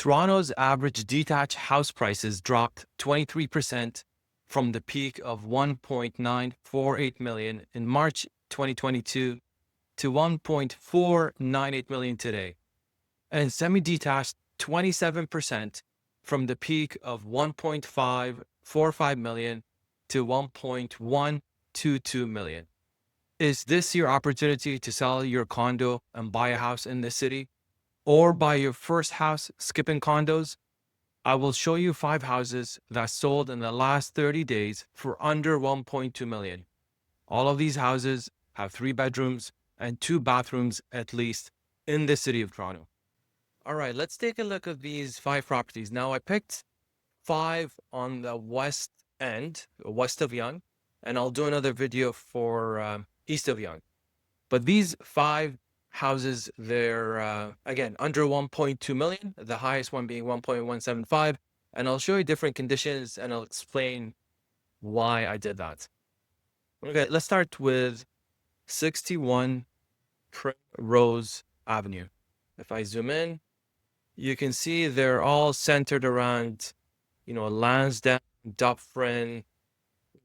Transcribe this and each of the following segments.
Toronto's average detached house prices dropped 23% from the peak of 1.948 million in March 2022 to 1.498 million today, and semi-detached 27% from the peak of 1.545 million to 1.122 million. Is this your opportunity to sell your condo and buy a house in the city, or buy your first house skipping condos? I will show you 5 houses that sold in the last 30 days for under 1.2 million. All of these houses have 3 bedrooms and 2 bathrooms at least in the city of Toronto. All right, let's take a look at these 5 properties. Now, I picked 5 on the west end, west of Yonge, and I'll do another video for east of Yonge. But these 5 houses, they're again under 1.2 million, the highest one being 1.175, and I'll show you different conditions and I'll explain why I did that. Okay, let's start with 61 Primrose Avenue. If I zoom in, you can see they're all centered around, Lansdowne, Dufferin,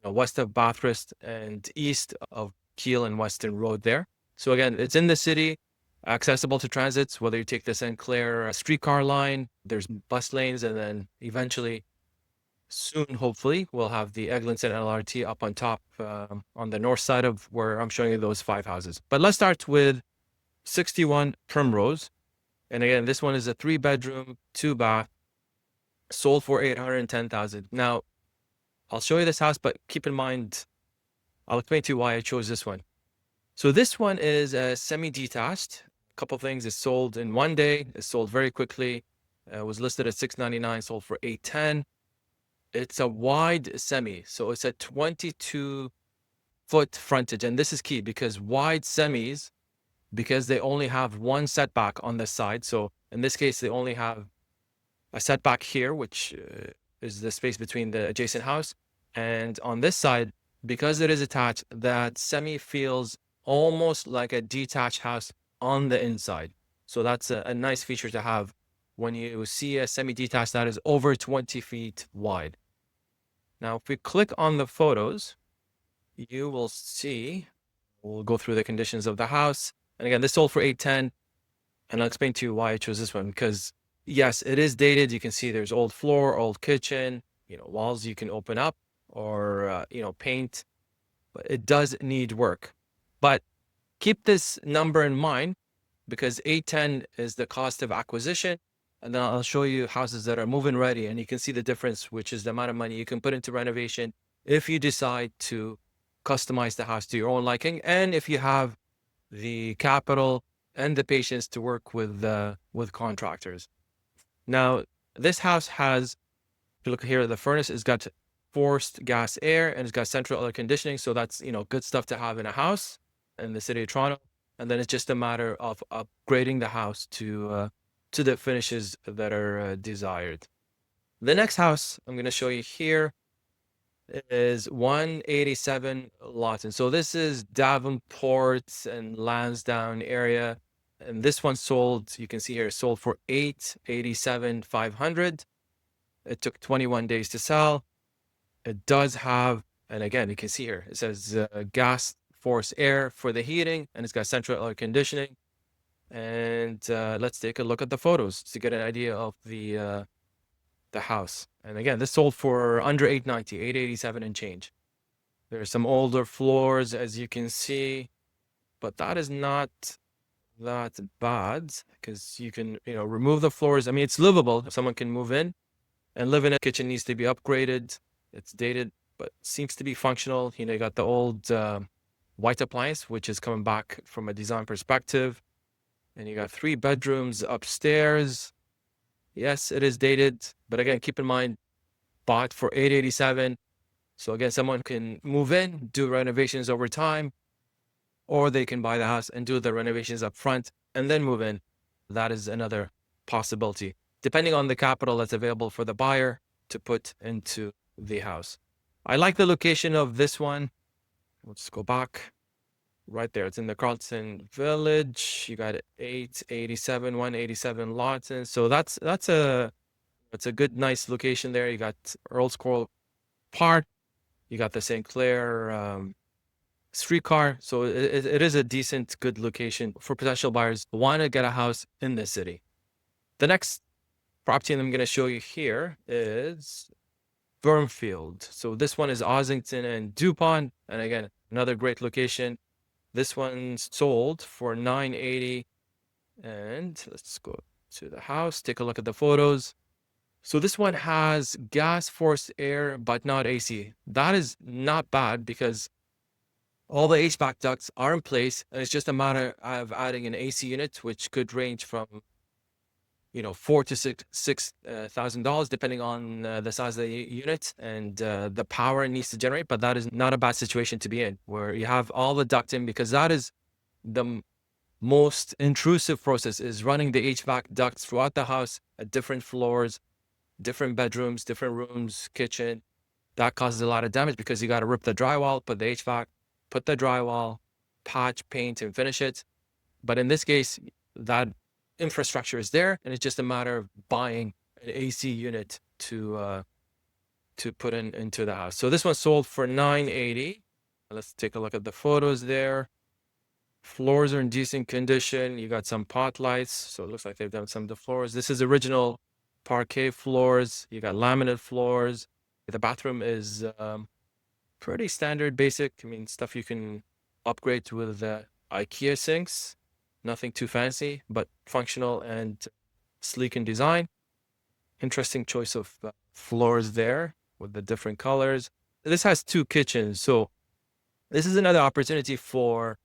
west of Bathurst and east of Keele and Weston Road there. So again, it's in the city, accessible to transits, whether you take the St. Clair streetcar line, there's bus lanes, and then eventually, soon, hopefully, we'll have the Eglinton LRT up on top on the north side of where I'm showing you those 5 houses. But let's start with 61 Primrose. And again, this one is a 3-bedroom, 2-bath, sold for 810,000. Now, I'll show you this house, but keep in mind, I'll explain to you why I chose this one. So this one is a semi-detached. A couple of things. It's sold in one day. It's sold very quickly. It was listed at $699, sold for $810. It's a wide semi, so it's a 22-foot frontage, and this is key because wide semis, because they only have one setback on the side. So in this case, they only have a setback here, which is the space between the adjacent house, and on this side, because it is attached, that semi feels almost like a detached house on the inside. So that's a nice feature to have when you see a semi-detached that is over 20 feet wide. Now, if we click on the photos, you will see, we'll go through the conditions of the house. And again, this sold for $810, and I'll explain to you why I chose this one, because yes, it is dated. You can see there's old floor, old kitchen, walls you can open up or, paint, but it does need work. But keep this number in mind because $810 is the cost of acquisition. And then I'll show you houses that are move-in ready, and you can see the difference, which is the amount of money you can put into renovation if you decide to customize the house to your own liking, and if you have the capital and the patience to work with contractors. Now, this house has, if you look here, the furnace has got forced gas air and it's got central air conditioning. So that's, good stuff to have in a house in the city of Toronto. And then it's just a matter of upgrading the house to the finishes that are desired. The next house I'm going to show you here is 187 Lawton. So this is Davenport and Lansdowne area. And this one sold, you can see here, sold for $887,500. It took 21 days to sell. It does have, and again, you can see here, it says gas force air for the heating, and it's got central air conditioning. And let's take a look at the photos to get an idea of the house. And again, this sold for under $890, $887 and change. There are some older floors, as you can see, but that is not that bad because you can, remove the floors. I mean, it's livable. Someone can move in and live in it. Kitchen needs to be upgraded. It's dated, but seems to be functional. You got the old white appliance, which is coming back from a design perspective. And you got 3 bedrooms upstairs. Yes, it is dated, but again, keep in mind, bought for $887. So again, someone can move in, do renovations over time, or they can buy the house and do the renovations up front and then move in. That is another possibility, depending on the capital that's available for the buyer to put into the house. I like the location of this one. Let's go back. right there. It's in the Carlton Village. You got 887, 187 lots. And so that's a good, nice location there. You got Earl's Court Park. You got the St. Clair streetcar. So it is a decent, good location for potential buyers who want to get a house in this city. The next property I'm going to show you here is Burnfield. So this one is Ossington and Dupont. And again, another great location. This one's sold for $980. And let's go to the house, take a look at the photos. So this one has gas forced air, but not AC. That is not bad because all the HVAC ducts are in place, and it's just a matter of adding an AC unit, which could range from $4,000 to $6,000, depending on the size of the unit and the power it needs to generate. But that is not a bad situation to be in, where you have all the ducting, because that is the most intrusive process, is running the HVAC ducts throughout the house at different floors, different bedrooms, different rooms, kitchen. That causes a lot of damage because you got to rip the drywall, put the HVAC, put the drywall, patch, paint, and finish it. But in this case, that infrastructure is there, and it's just a matter of buying an AC unit to put into the house. So this one sold for $980. Let's take a look at the photos there. Floors are in decent condition. You got some pot lights, so it looks like they've done some of the floors. This is original parquet floors. You got laminate floors. The bathroom is pretty standard, basic. I mean, stuff you can upgrade with IKEA sinks. Nothing too fancy, but functional and sleek in design. Interesting choice of floors there with the different colors. This has 2 kitchens, so this is another opportunity for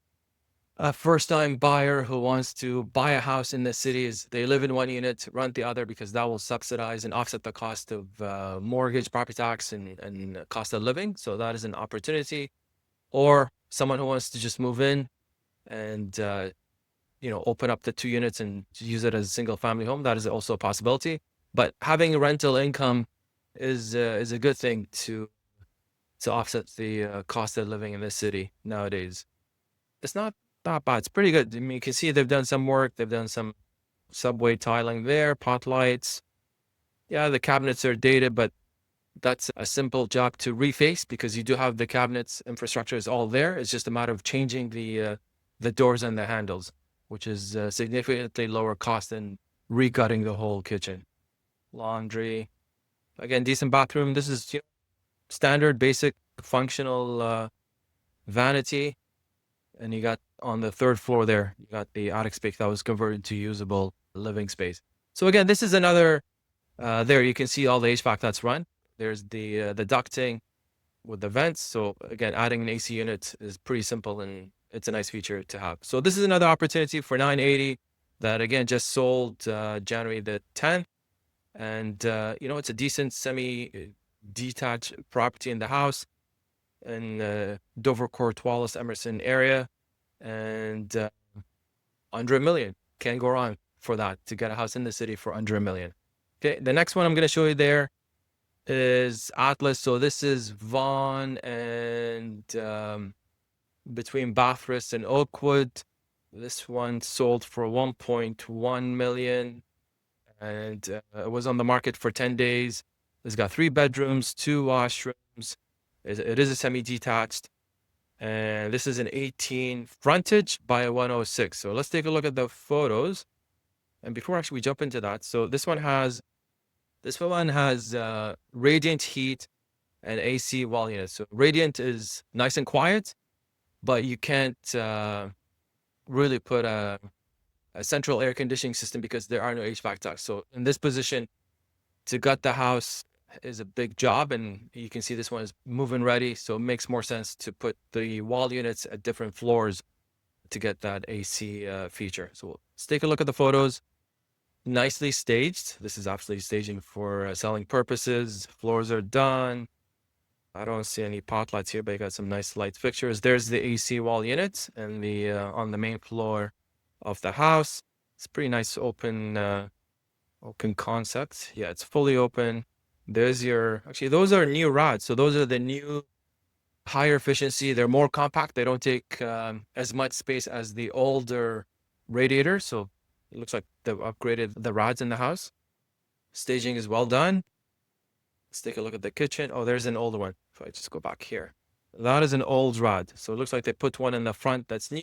a first-time buyer who wants to buy a house in the cities. They live in one unit, rent the other, because that will subsidize and offset the cost of mortgage, property tax, and cost of living. So that is an opportunity. Or someone who wants to just move in and open up the 2 units and use it as a single-family home. That is also a possibility. But having rental income is a good thing to offset the cost of living in this city nowadays. It's not that bad. It's pretty good. I mean, you can see they've done some work. They've done some subway tiling there, pot lights. Yeah, the cabinets are dated, but that's a simple job to reface because you do have the cabinets infrastructure is all there. It's just a matter of changing the doors and the handles, which is significantly lower cost than regutting the whole kitchen. Laundry, again, decent bathroom. This is standard, basic, functional vanity. And you got on the 3rd floor there, you got the attic space that was converted to usable living space. So again, this is another, there you can see all the HVAC that's run. There's the ducting with the vents. So again, adding an AC unit is pretty simple, and it's a nice feature to have. So this is another opportunity for $980 that again just sold January the 10th. And it's a decent semi-detached property in the house in Dover, Wallace, Emerson area, and under $1 million. Can't go wrong for that, to get a house in the city for under $1 million. Okay, the next one I'm going to show you there is Atlas. So this is Vaughan and between Bathurst and Oakwood. This one sold for $1.1 million, and it was on the market for 10 days. It's got 3 bedrooms, 2 washrooms. It is a semi-detached, and this is an 18 frontage by a 106. So let's take a look at the photos. And before actually we jump into that, so this one has radiant heat and AC wall units. So radiant is nice and quiet, but you can't really put a central air conditioning system because there are no HVAC ducts. So in this position, to gut the house is a big job, and you can see this one is move-in ready, so it makes more sense to put the wall units at different floors to get that AC feature. So let's take a look at the photos. Nicely staged. This is absolutely staging for selling purposes. Floors are done. I don't see any pot lights here, but you got some nice light fixtures. There's the AC wall units and the on the main floor of the house. It's pretty nice open concept. Yeah, it's fully open. There's actually those are new rods. So those are the new higher efficiency. They're more compact. They don't take as much space as the older radiator. So it looks like they've upgraded the rods in the house. Staging is well done. Let's take a look at the kitchen. Oh, there's an older one. If I just go back here, that is an old rod. So it looks like they put one in the front that's new.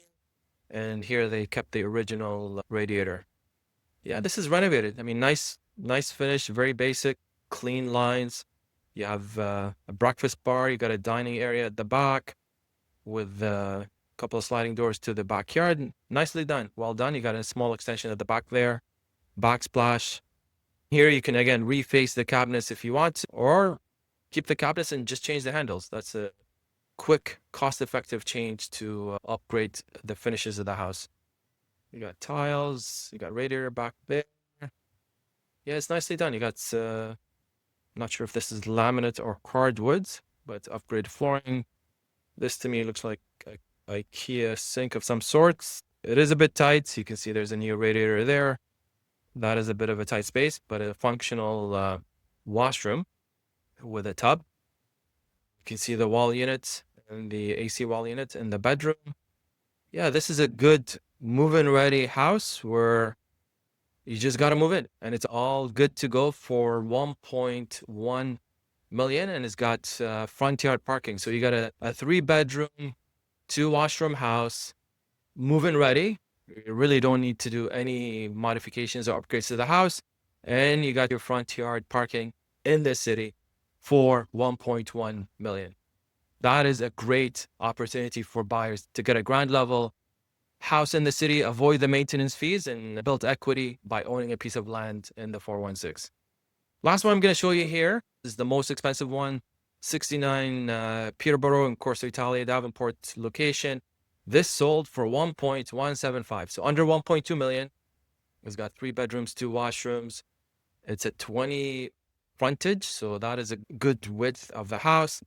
And here they kept the original radiator. Yeah, this is renovated. I mean, nice finish, very basic, clean lines. You have a breakfast bar. You got a dining area at the back with a couple of sliding doors to the backyard. Nicely done. Well done. You got a small extension at the back there. Backsplash. Here you can, again, reface the cabinets if you want to, or keep the cabinets and just change the handles. That's a quick, cost-effective change to upgrade the finishes of the house. You got tiles. You got radiator back there. Yeah, it's nicely done. You got, not sure if this is laminate or hardwood, but upgrade flooring. This to me looks like a IKEA sink of some sorts. It is a bit tight. You can see there's a new radiator there. That is a bit of a tight space, but a functional washroom with a tub. You can see the wall unit and the AC wall unit in the bedroom. Yeah, this is a good move-in ready house where you just got to move in and it's all good to go for 1.1 million, and it's got front yard parking. So you got a 3-bedroom, 2-washroom house, move-in ready. You really don't need to do any modifications or upgrades to the house. And you got your front yard parking in the city for 1.1 million. That is a great opportunity for buyers to get a ground level house in the city, avoid the maintenance fees, and build equity by owning a piece of land in the 416. Last one I'm going to show you here is the most expensive one, 69 Peterborough in Corso Italia, Davenport location. This sold for 1.175, so under 1.2 million. It's got 3 bedrooms, 2 washrooms. It's at 20 frontage, so that is a good width of the house.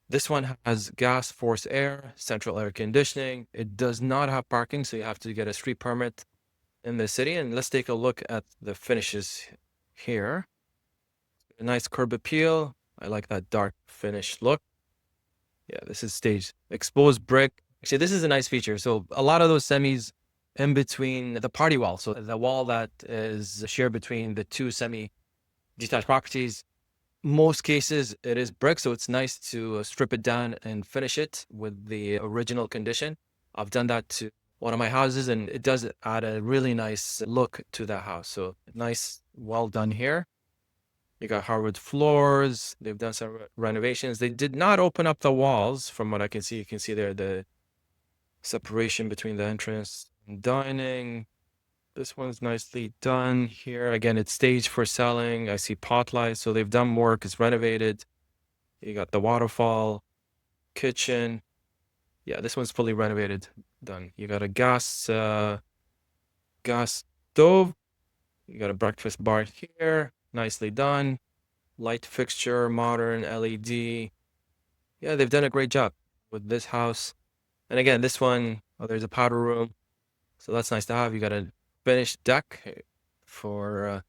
This one has gas, forced air, central air conditioning. It does not have parking, so you have to get a street permit in the city. And let's take a look at the finishes here. A nice curb appeal. I like that dark finish look. Yeah, this is staged. Exposed brick. Actually, this is a nice feature. So a lot of those semis in between the party wall. So the wall that is shared between the 2 semi-detached properties. Most cases it is brick, so it's nice to strip it down and finish it with the original condition. I've done that to one of my houses and it does add a really nice look to the house. So nice, well done here. You got hardwood floors. They've done some renovations. They did not open up the walls from what I can see. You can see there the separation between the entrance and dining. This one's nicely done here. Again, it's staged for selling. I see pot lights, so they've done work. It's renovated. You got the waterfall, kitchen. Yeah, this one's fully renovated, done. You got a gas stove. You got a breakfast bar here, nicely done. Light fixture, modern LED. Yeah, they've done a great job with this house. And again, this one, oh, there's a powder room, so that's nice to have. You got a finished deck for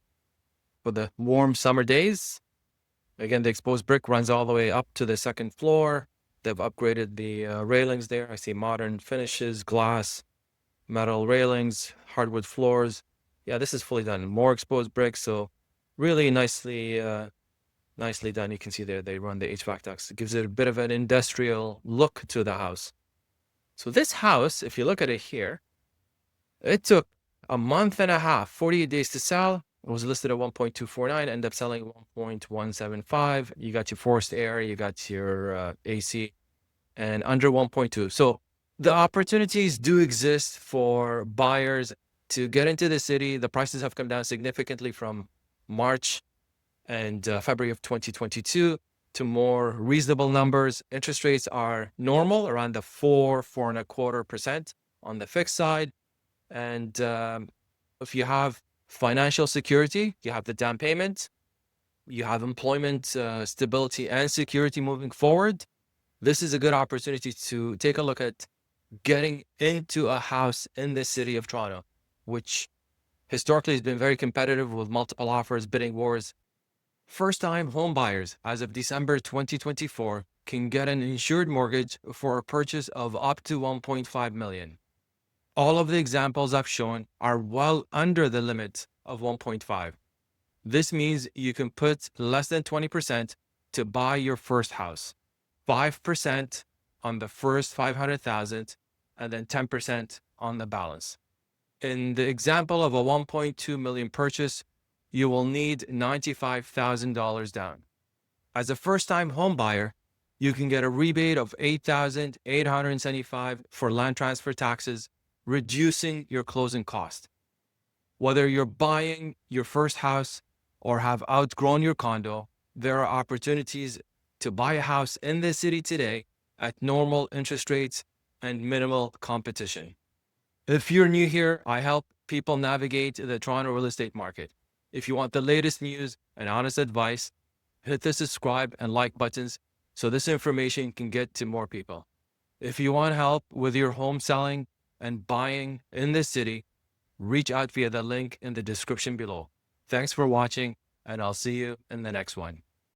the warm summer days. Again, the exposed brick runs all the way up to the 2nd floor. They've upgraded the railings there. I see modern finishes, glass, metal railings, hardwood floors. Yeah, this is fully done. More exposed bricks, so really nicely done. You can see there they run the HVAC ducts. It gives it a bit of an industrial look to the house. So this house, if you look at it here, it took a month and a half, 48 days to sell. It was listed at 1.249, ended up selling 1.175. You got your forced air, you got your AC, and under 1.2. So the opportunities do exist for buyers to get into the city. The prices have come down significantly from March and February of 2022 to more reasonable numbers. Interest rates are normal, around the 4.25% on the fixed side. And if you have financial security, you have the down payment, you have employment stability and security moving forward, this is a good opportunity to take a look at getting into a house in the city of Toronto, which historically has been very competitive with multiple offers, bidding wars. First-time home buyers as of December 2024 can get an insured mortgage for a purchase of up to 1.5 million. All of the examples I've shown are well under the limit of 1.5. This means you can put less than 20% to buy your first house, 5% on the first 500,000, and then 10% on the balance. In the example of a 1.2 million purchase, you will need $95,000 down. As a first-time home buyer, you can get a rebate of $8,875 for land transfer taxes, reducing your closing cost. Whether you're buying your first house or have outgrown your condo, there are opportunities to buy a house in this city today at normal interest rates and minimal competition. If you're new here, I help people navigate the Toronto real estate market. If you want the latest news and honest advice, hit the subscribe and like buttons so this information can get to more people. If you want help with your home selling and buying in this city, reach out via the link in the description below. Thanks for watching, and I'll see you in the next one.